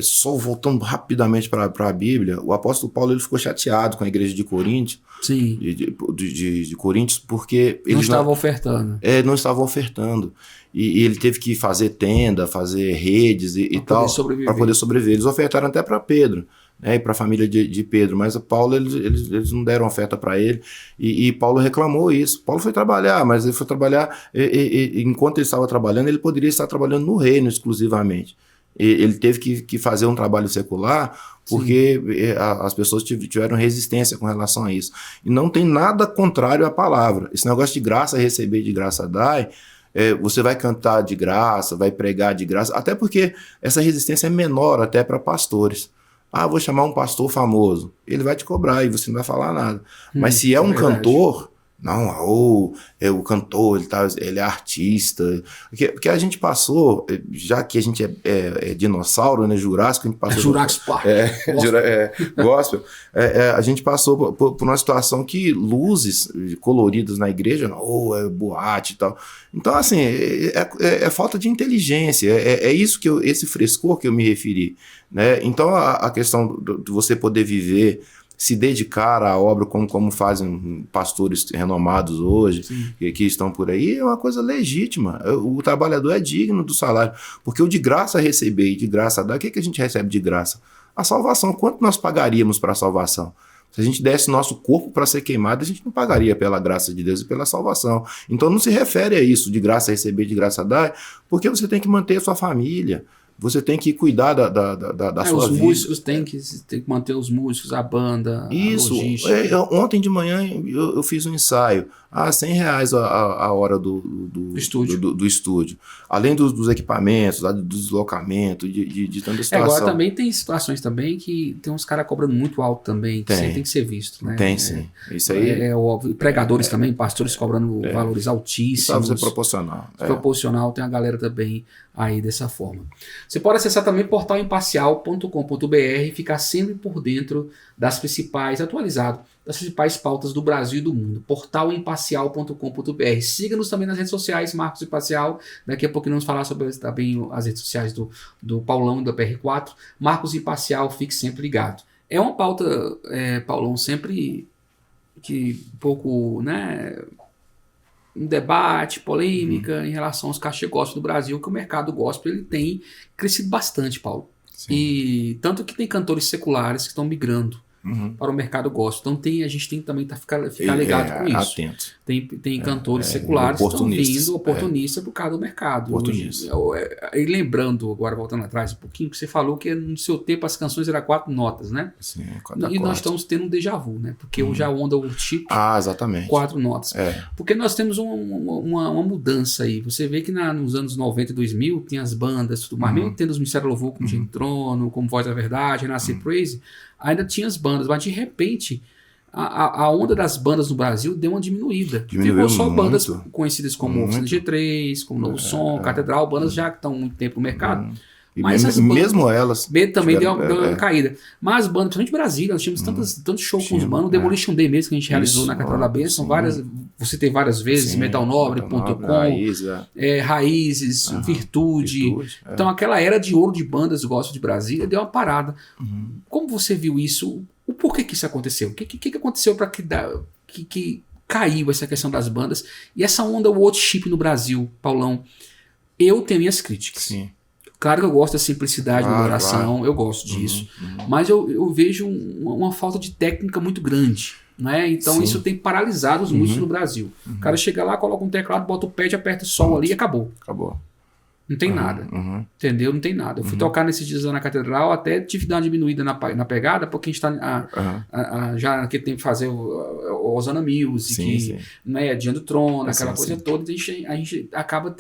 Só voltando rapidamente para a Bíblia, o apóstolo Paulo ele ficou chateado com a igreja de Coríntios, Sim. de Coríntios, porque Não eles estavam ofertando. não estavam ofertando. E ele teve que fazer tenda, fazer redes e tal, para poder sobreviver. Eles ofertaram até para Pedro, né, e para a família de Pedro, mas Paulo eles não deram oferta para ele, e Paulo reclamou isso. Paulo foi trabalhar, mas ele foi trabalhar, enquanto ele estava trabalhando, ele poderia estar trabalhando no reino exclusivamente. Ele teve que fazer um trabalho secular porque as pessoas tiveram resistência com relação a isso. E não tem nada contrário à palavra. Esse negócio de graça receber, de graça dar, você vai cantar de graça, vai pregar de graça, até porque essa resistência é menor até para pastores. Vou chamar um pastor famoso. Ele vai te cobrar e você não vai falar nada. Mas se é um cantor... Não, o cantor, ele é artista. Porque a gente passou, já que a gente é dinossauro, né, Jurássico, a gente passou... Jurassic Park. Gospel. A gente passou por uma situação que luzes coloridas na igreja, é boate e tal. Então, assim, é falta de inteligência. É isso esse frescor que eu me referi, né? Então, a questão de você poder viver, se dedicar à obra como fazem pastores renomados hoje, que estão por aí, é uma coisa legítima. O trabalhador é digno do salário, porque o de graça receber e de graça dar, o que a gente recebe de graça? A salvação. Quanto nós pagaríamos para a salvação? Se a gente desse nosso corpo para ser queimado, a gente não pagaria pela graça de Deus e pela salvação. Então não se refere a isso, de graça receber, de graça dar, porque você tem que manter a sua família. Você tem que cuidar da sua os vida. Os músicos tem que manter os músicos, a banda, isso. A logística. Ontem de manhã eu fiz um ensaio. R$100 a hora do estúdio. Além dos equipamentos, do deslocamento, de tanta situação. Agora também tem situações também que tem uns caras cobrando muito alto também, que tem que ser visto. Né? Tem, sim. Isso aí é óbvio. Pregadores também, pastores cobrando valores altíssimos. Isso é proporcional. Proporcional, tem a galera também aí dessa forma. Você pode acessar também portalimparcial.com.br e ficar sempre por dentro das principais, atualizado, das principais pautas do Brasil e do mundo. portalimparcial.com.br. Siga-nos também nas redes sociais, Marcos Imparcial. Daqui a pouco vamos falar sobre também as redes sociais do Paulão e da PR4. Marcos Imparcial, fique sempre ligado. É uma pauta, Paulão, sempre que um pouco, né, um debate, polêmica em relação aos cachê gospel do Brasil, que o mercado gospel ele tem crescido bastante, Paulo. Sim. E tanto que tem cantores seculares que estão migrando para o mercado gospel. Então a gente tem que também ficar ligado com isso. Atento. Tem cantores seculares que estão vindo oportunistas por causa do mercado. E lembrando, agora voltando atrás um pouquinho, que você falou que no seu tempo as canções eram 4 notas, né? Sim, 4 e nós estamos tendo um déjà vu, né? Porque hoje a onda worship, exatamente. 4 notas. Porque nós temos uma mudança aí. Você vê que nos anos 90 e 2000 tem as bandas, tudo mais, mesmo tendo os Ministério Louvor como Gente Trono, como Voz da Verdade, Renascer Praise, ainda tinha as bandas, mas de repente a onda das bandas no Brasil deu uma diminuída. Ficou só bandas conhecidas como Oficina G3, como Novo Som, Catedral, bandas já que estão há muito tempo no mercado. Mas mesmo elas também deu uma caída. Mas as bandas, principalmente Brasília, nós tínhamos tantos shows com os bandos, o Demolition Day mesmo que a gente realizou na Catedral da Bênção, você tem várias vezes, metalnobre.com, Raízes, Virtude. Então aquela era de ouro de bandas gospel de Brasília deu uma parada. Como você viu isso? O porquê que isso aconteceu? O que aconteceu para que caiu essa questão das bandas? E essa onda worship no Brasil, Paulão, eu tenho minhas críticas. Sim. Claro que eu gosto da simplicidade da oração, eu gosto disso. Mas eu vejo uma falta de técnica muito grande. Né? Então isso tem paralisado os músicos no Brasil. O cara chega lá, coloca um teclado, bota o pad, aperta o sol ali e acabou. Não tem nada. Entendeu? Não tem nada. Eu fui tocar nesses dias lá na Catedral, até tive que dar uma diminuída na pegada, porque a gente está já naquele tempo de fazer o Osana Music, né, Dia do Trono, aquela coisa toda. A gente acaba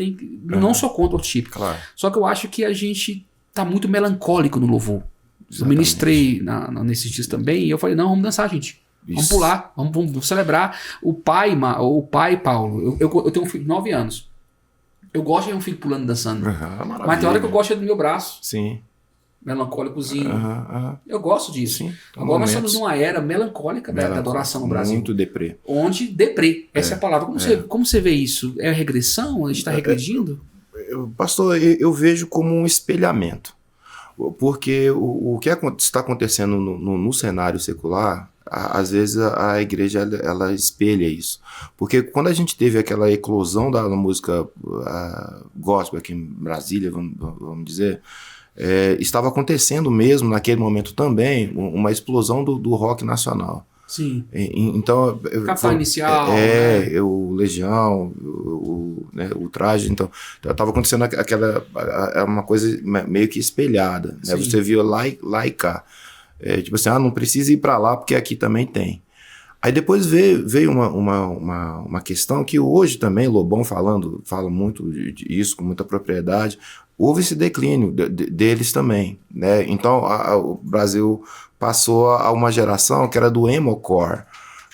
não sou contra o tipo. Claro. Só que eu acho que a gente tá muito melancólico no louvor. Exatamente. Eu ministrei nesses dias também e eu falei, não, vamos dançar, gente. Vamos pular, vamos celebrar. O pai, Paulo, eu tenho um filho de 9 anos. Eu gosto de ver um filho pulando e dançando. Mas tem hora que eu gosto do meu braço. Sim. Melancólicozinho. Eu gosto disso. Sim. Agora nós estamos numa era melancólica da adoração no Brasil. Muito deprê. Onde deprê, essa é a palavra. Como você vê isso? É regressão? A gente está regredindo? Pastor, eu vejo como um espelhamento. Porque o que está acontecendo no cenário secular, às vezes a igreja ela espelha isso. Porque quando a gente teve aquela eclosão da música gospel aqui em Brasília, vamos dizer, estava acontecendo mesmo naquele momento também uma explosão do rock nacional. Sim. Então, Capital Inicial. O Legião, o Traje. Então, estava acontecendo uma coisa meio que espelhada. Né? Você viu lá e cá. Tipo assim, não precisa ir para lá porque aqui também tem. Aí depois veio uma questão que hoje também, Lobão fala muito disso com muita propriedade. Houve esse declínio deles também, né? Então o Brasil passou a uma geração que era do emo-core.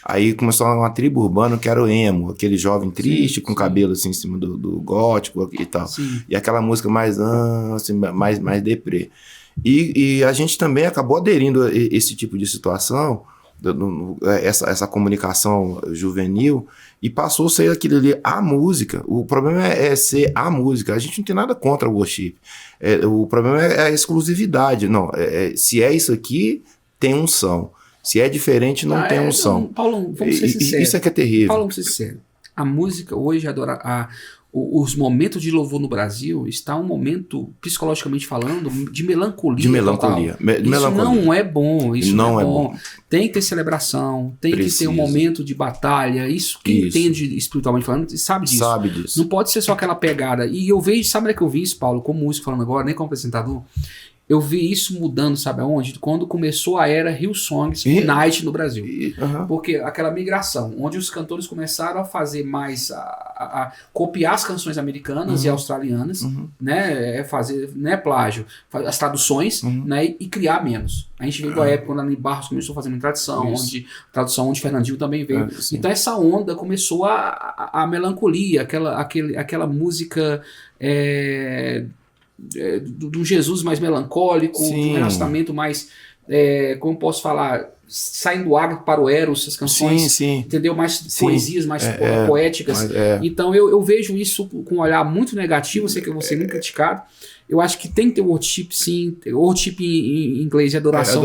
Aí começou uma tribo urbana que era o emo, aquele jovem triste, com cabelo assim em cima do gótico e tal. Sim. E aquela música mais assim, mais deprê. E a gente também acabou aderindo a esse tipo de situação, essa comunicação juvenil, e passou a ser aquilo ali, a música. O problema é ser a música. A gente não tem nada contra o worship. O problema é a exclusividade. Não, se é isso aqui, tem unção. Se é diferente, não tem unção. Paulo, vamos ser sinceros. Isso é que é terrível. Paulo, vamos ser sinceros. A música hoje, os momentos de louvor no Brasil está um momento, psicologicamente falando, de melancolia. De melancolia. Isso não é bom. Isso não é bom. Tem que ter celebração, tem que ter um momento de batalha. Quem entende espiritualmente falando sabe disso. Sabe disso. Não pode ser só aquela pegada. E eu vejo, sabe onde é que eu vi isso, Paulo, como músico falando agora, nem como apresentador? Eu vi isso mudando, sabe aonde? Quando começou a era Hillsongs Night no Brasil. Porque aquela migração, onde os cantores começaram a fazer mais, a copiar as canções americanas e australianas, né? Fazer, né, plágio, as traduções, né? E criar menos. A gente veio da época quando a Aline Barros começou a fazer uma tradução onde Fernandinho também veio. Então essa onda começou a melancolia, aquela música... do Jesus mais melancólico, um relacionamento mais, como posso falar, saindo do água para o Eros, as canções, entendeu? Mais poesias, mais poéticas. Então eu vejo isso com um olhar muito negativo, sei que eu vou ser muito criticado. Eu acho que tem que ter worship, sim. Worship em inglês é adoração,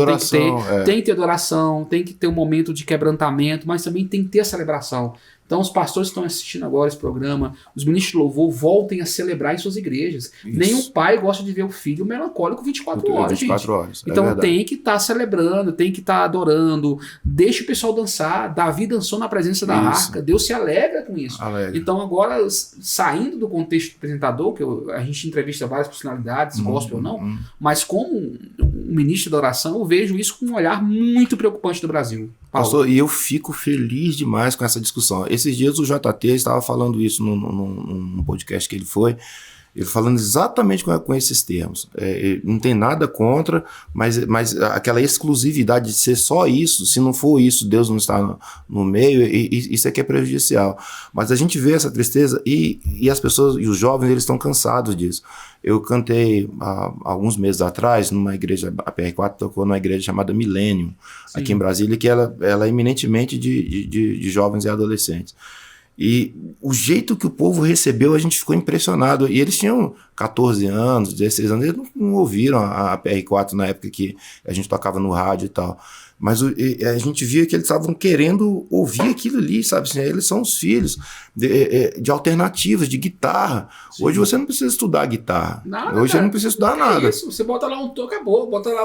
tem que ter adoração, tem que ter um momento de quebrantamento, mas também tem que ter a celebração. Então os pastores que estão assistindo agora esse programa, os ministros de louvor, voltem a celebrar em suas igrejas. Isso. Nenhum pai gosta de ver o filho melancólico 24 horas, 24 horas. Então tem que estar celebrando, tem que estar adorando, deixa o pessoal dançar. Davi dançou na presença da arca, Deus se alegra com isso. Então agora, saindo do contexto do apresentador, que a gente entrevista várias personalidades, gospel ou não, mas como um ministro da oração, eu vejo isso com um olhar muito preocupante do Brasil. Pastor, e eu fico feliz demais com essa discussão. Esses dias o JT estava falando isso num podcast que ele foi, ele falando exatamente com esses termos. Não tem nada contra, mas aquela exclusividade de ser só isso, se não for isso, Deus não está no meio, e isso é que é prejudicial. Mas a gente vê essa tristeza e as pessoas, e os jovens, eles estão cansados disso. Eu cantei há alguns meses atrás numa igreja, a PR4 tocou numa igreja chamada Millennium, aqui em Brasília, que ela é eminentemente de jovens e adolescentes. E o jeito que o povo recebeu, a gente ficou impressionado. E eles tinham 14 anos, 16 anos, eles não ouviram a PR4 na época que a gente tocava no rádio e tal. Mas a gente via que eles estavam querendo ouvir aquilo ali, sabe? Assim, eles são os filhos de alternativas, de guitarra. Sim. Hoje você não precisa estudar guitarra. Hoje você não precisa estudar nada. Isso. Você bota lá acabou. Bota lá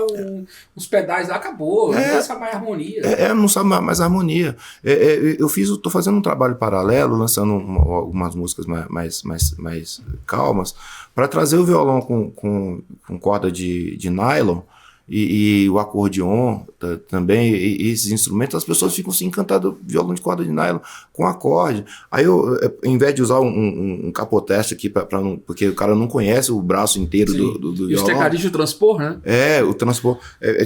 uns pedais lá, acabou. Não sabe mais harmonia. Não sabe mais harmonia. Estou fazendo um trabalho paralelo, lançando algumas músicas mais calmas, para trazer o violão com corda de nylon e o acordeon também, e esses instrumentos, as pessoas ficam assim encantadas, violão de corda de nylon com acorde. Aí eu, em vez de usar um capoteste aqui, porque o cara não conhece o braço inteiro do E os violão. tecladistas de transpor, né? O transpor.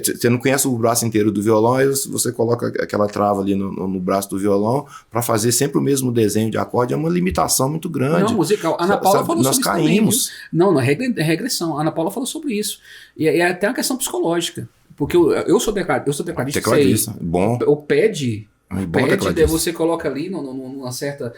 Você não conhece o braço inteiro do violão, aí você coloca aquela trava ali no braço do violão para fazer sempre o mesmo desenho de acorde. É uma limitação muito grande. Não, musical. A Ana Paula falou nós sobre caímos. isso também, não é regressão. A Ana Paula falou sobre isso. E é até uma questão psicológica. Porque eu sou tecladista. Tecladista, bom. O pad... Bom Pad, tecladista. você coloca ali numa certa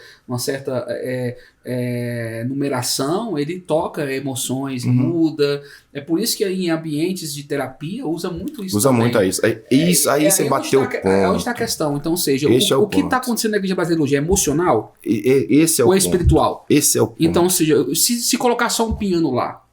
numeração, ele toca emoções, muda. É por isso que em ambientes de terapia usa muito isso. Usa também. muito isso. Aí você bateu o ponto. É onde está a questão. Então, ou seja, o que está acontecendo na igreja brasileira hoje é emocional Esse é ou o é ponto. espiritual? Esse é o ponto. Então, ou seja, se colocar só um piano lá,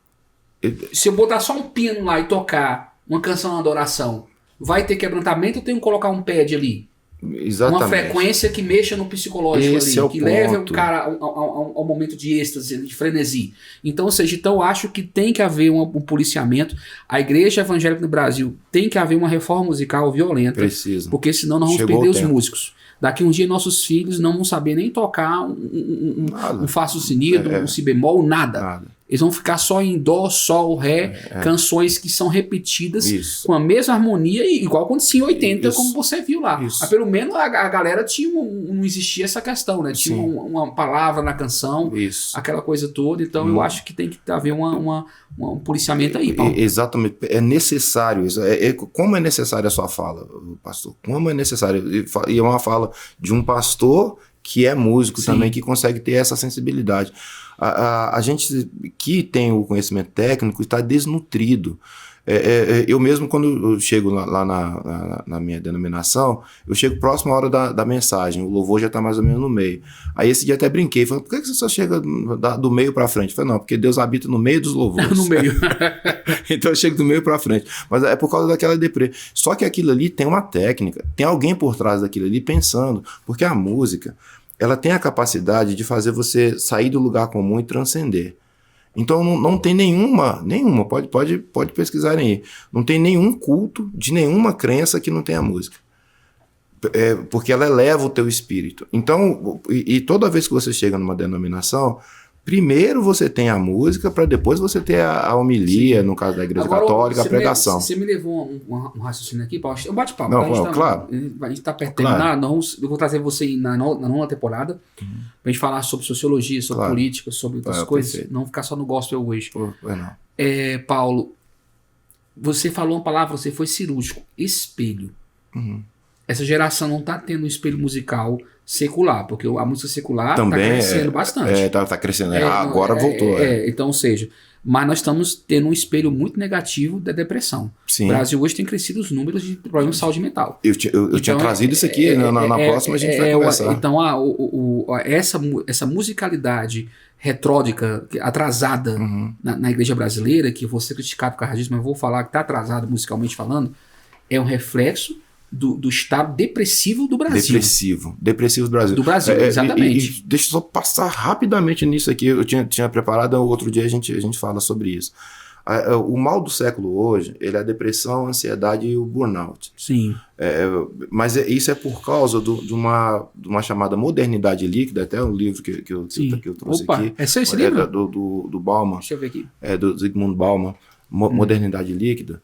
se eu botar só um piano lá e tocar uma canção de adoração, vai ter quebrantamento ou tenho que colocar um pad ali? Exatamente. Uma frequência que mexa no psicológico Esse ali, é o que leve o ponto. cara ao momento de êxtase, de frenesi. Então, ou seja, eu acho que tem que haver um policiamento. A igreja evangélica no Brasil tem que haver uma reforma musical violenta, Precisa. porque senão nós vamos Chegou perder o os tempo. músicos. Daqui um dia nossos filhos não vão saber nem tocar Nada. um Fá sustenido, um Si bemol, nada. Eles vão ficar só em Dó, Sol, Ré, canções que são repetidas Isso. com a mesma harmonia, igual acontecia em 80, Isso. como você viu lá. Isso. Mas pelo menos a galera tinha não existia essa questão, né? Tinha Sim. uma palavra na canção, Isso. aquela coisa toda. Então eu acho que tem que haver um policiamento aí, Paulo. Exatamente. É necessário isso. Como é necessária a sua fala, pastor? Como é necessário? E é uma fala de um pastor que é músico Sim. também, que consegue ter essa sensibilidade. A gente que tem o conhecimento técnico está desnutrido. Eu mesmo, quando eu chego lá na minha denominação, eu chego próximo à hora da mensagem, o louvor já está mais ou menos no meio. Aí esse dia até brinquei, falei, por que você só chega do meio para frente? Eu falei, não, porque Deus habita no meio dos louvores. No meio. Então eu chego do meio para frente. Mas é por causa daquela deprê. Só que aquilo ali tem uma técnica, tem alguém por trás daquilo ali pensando, porque a música, ela tem a capacidade de fazer você sair do lugar comum e transcender. Então não tem nenhuma, pode pesquisarem aí, não tem nenhum culto de nenhuma crença que não tenha música. Porque ela eleva o teu espírito. Então, e toda vez que você chega numa denominação, primeiro você tem a música, para depois você ter a homilia, no caso da igreja católica, a pregação. Você me levou um raciocínio aqui, Paulo. Eu bate papo. Não, claro. A gente tá perto de terminar. Eu vou trazer você na nona temporada pra gente falar sobre sociologia, sobre política, sobre outras coisas. Perfeito. Não ficar só no gospel hoje. Não. Paulo, você falou uma palavra, você foi cirúrgico. Espelho. Essa geração não tá tendo um espelho musical secular, porque a música secular também tá crescendo bastante. Tá crescendo. Agora voltou. Então, ou seja, mas nós estamos tendo um espelho muito negativo da depressão. Sim. O Brasil hoje tem crescido os números de problemas de saúde mental. Eu tinha trazido isso aqui, na próxima a gente vai conversar. Então, essa musicalidade retródica, atrasada na igreja brasileira, que eu vou ser criticado por causa disso, mas eu vou falar que está atrasada musicalmente falando, é um reflexo do estado depressivo do Brasil. Depressivo do Brasil. Do Brasil, exatamente. E deixa eu só passar rapidamente nisso aqui. Eu tinha preparado, outro dia a gente fala sobre isso. O mal do século hoje, ele é a depressão, a ansiedade e o burnout. Sim. Mas isso é por causa de uma chamada modernidade líquida, até um livro que eu trouxe aqui. É esse livro? Do Bauman. Deixa eu ver aqui. Do Zygmunt Bauman, Modernidade Líquida.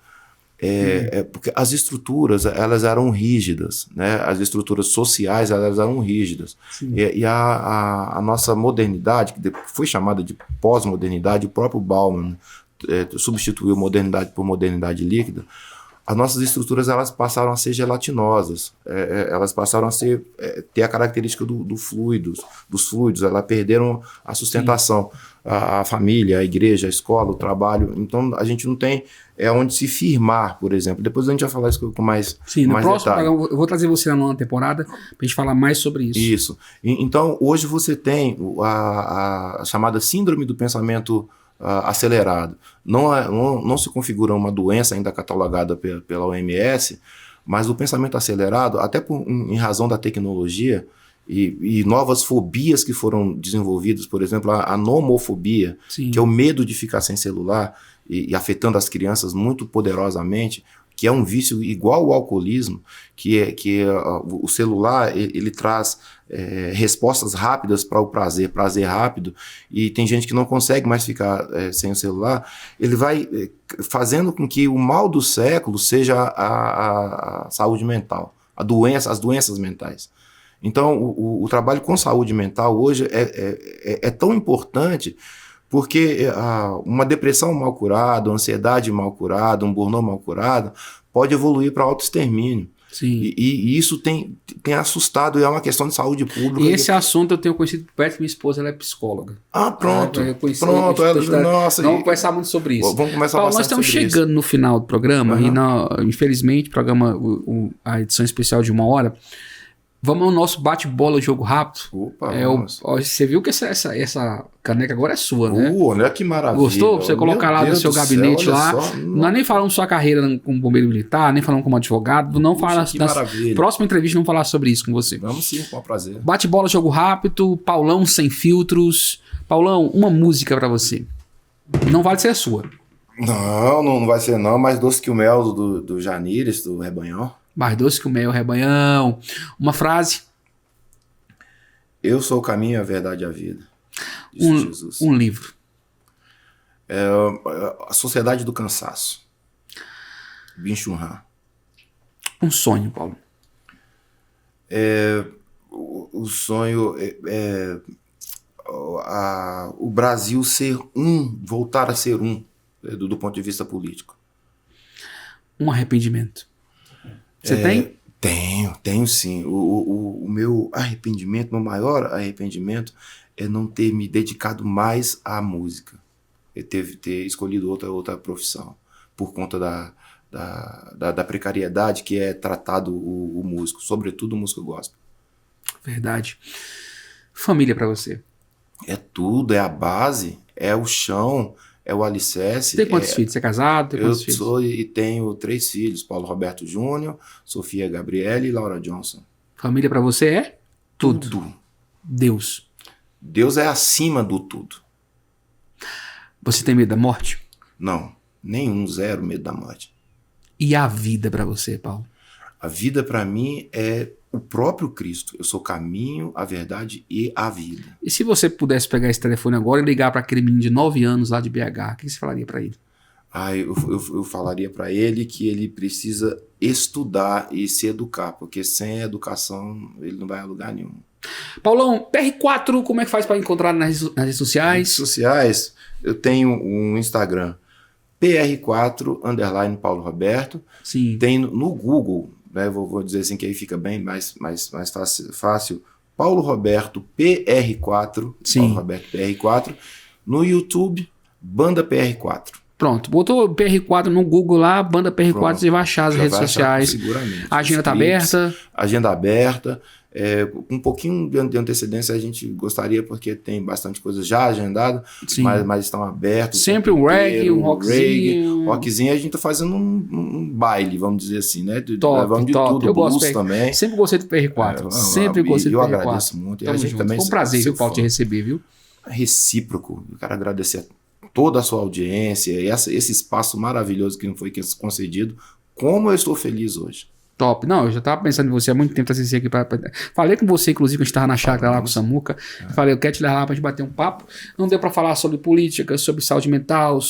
Porque as estruturas, elas eram rígidas, né? As estruturas sociais, elas eram rígidas. E a nossa modernidade, que foi chamada de pós-modernidade, o próprio Bauman substituiu modernidade por modernidade líquida. As nossas estruturas, elas passaram a ser gelatinosas, elas passaram a ter a característica dos fluidos, elas perderam a sustentação, a família, a igreja, a escola, o trabalho. Então a gente não tem onde se firmar, por exemplo. Depois a gente vai falar isso com mais Sim, no próximo detalhe. eu vou trazer você na nona temporada pra gente falar mais sobre isso. Isso. Então hoje você tem a chamada síndrome do pensamento acelerado. Não se configura uma doença ainda catalogada pela OMS, mas o pensamento acelerado, até em razão da tecnologia, e novas fobias que foram desenvolvidas, por exemplo, a nomofobia, Sim. que é o medo de ficar sem celular e afetando as crianças muito poderosamente, que é um vício igual ao alcoolismo, o celular ele traz respostas rápidas para o prazer rápido, e tem gente que não consegue mais ficar sem o celular. Ele vai fazendo com que o mal do século seja a saúde mental, as doenças mentais. Então, o trabalho com saúde mental hoje é tão importante, porque uma depressão mal curada, uma ansiedade mal curada, um burnout mal curado, pode evoluir para autoextermínio. Sim. E isso tem assustado, e é uma questão de saúde pública. E esse assunto eu tenho conhecido perto, minha esposa, ela é psicóloga. Pronto. Não Nossa. vamos conversar muito sobre isso. Vamos começar Paulo, nós estamos chegando no final do programa, e infelizmente o programa, a edição especial de 1 hora, vamos ao nosso bate-bola, jogo rápido. Opa, você viu que essa caneca agora é sua, né? Olha que maravilha. Gostou? Pra você colocar lá no seu gabinete lá. Nós nem falamos sua carreira como bombeiro militar, nem falamos como advogado. Não fala que maravilha. Próxima entrevista vamos falar sobre isso com você. Vamos sim, com prazer. Bate-bola, jogo rápido, Paulão sem filtros. Paulão, uma música pra você. Não vale ser a sua. Não vai ser não, mais doce que o mel do Janires, do Rebanhão. Mais doce que o mel, Rebanhão. Uma frase. Eu sou o caminho, a verdade e a vida. Disse Jesus. Um livro. A Sociedade do Cansaço. Byung-Chul Han. Um sonho, Paulo. O sonho o Brasil ser voltar a ser do ponto de vista político. Um arrependimento. Você tem? Tenho sim. O meu arrependimento, meu maior arrependimento é não ter me dedicado mais à música. Ter escolhido outra profissão, por conta da precariedade que é tratado o músico, sobretudo o músico gospel. Verdade. Família pra você? É tudo, é a base, é o chão, é o alicerce. Tem quantos filhos? Você é casado? Eu sou e tenho 3 filhos, Paulo Roberto Júnior, Sofia Gabriele e Laura Johnson. Família pra você é? Tudo. Deus. Deus é acima do tudo. Você tem medo da morte? Não, nenhum, zero medo da morte. E a vida pra você, Paulo? A vida pra mim é o próprio Cristo. Eu sou o caminho, a verdade e a vida. E se você pudesse pegar esse telefone agora e ligar para aquele menino de 9 anos lá de BH, o que você falaria para ele? Eu falaria para ele que ele precisa estudar e se educar, porque sem educação ele não vai a lugar nenhum. Paulão, PR4, como é que faz para encontrar nas redes sociais? Redes sociais, eu tenho um Instagram, PR4 _Paulo Roberto. Sim. Tem no Google, né, vou dizer assim que aí fica bem mais fácil. Paulo Roberto PR4. Sim. Paulo Roberto PR4. No YouTube, Banda PR4. Pronto, botou PR4 no Google lá, Banda PR4, Pronto. você vai achar as redes sociais. Seguramente. A agenda tá aberta. Agenda aberta. Com um pouquinho de antecedência a gente gostaria, porque tem bastante coisa já agendada, mas estão abertos. Sempre um reggae, um rockzinho. Rockzinho, a gente tá fazendo um baile, vamos dizer assim, né? Top. Tudo, eu blues gosto também. Sempre gostei do PR4. Sempre gostei do PR4. Eu agradeço muito. E a gente também foi um prazer, viu, Paulo, te receber, viu? Recíproco. Eu quero agradecer a toda a sua audiência e esse espaço maravilhoso que não foi concedido. Como eu estou feliz hoje. Top. Não, eu já tava pensando em você há muito tempo pra assistir aqui. Falei com você, inclusive, quando a gente tava na chácara lá com o Samuca. Falei, eu quero te levar lá pra gente bater um papo. Não deu pra falar sobre política, sobre saúde mental,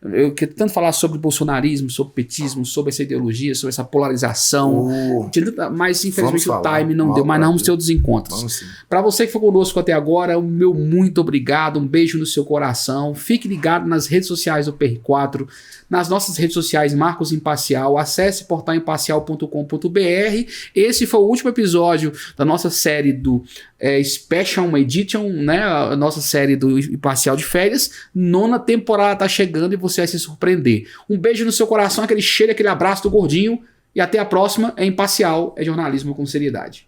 eu quero tanto falar sobre bolsonarismo, sobre petismo, sobre essa ideologia, sobre essa polarização. Mas, infelizmente, o time não deu. Mas nós vamos ter outros encontros. Pra você que foi conosco até agora, o meu muito obrigado. Um beijo no seu coração. Fique ligado nas redes sociais do PR4, nas nossas redes sociais Marcos Imparcial. Acesse portalimparcial.com.br. Esse foi o último episódio da nossa série do Special Edition, né? A nossa série do Imparcial de Férias. 9ª temporada tá chegando e você vai se surpreender. Um beijo no seu coração, aquele cheiro, aquele abraço do gordinho. E até a próxima. É Imparcial, é jornalismo com seriedade.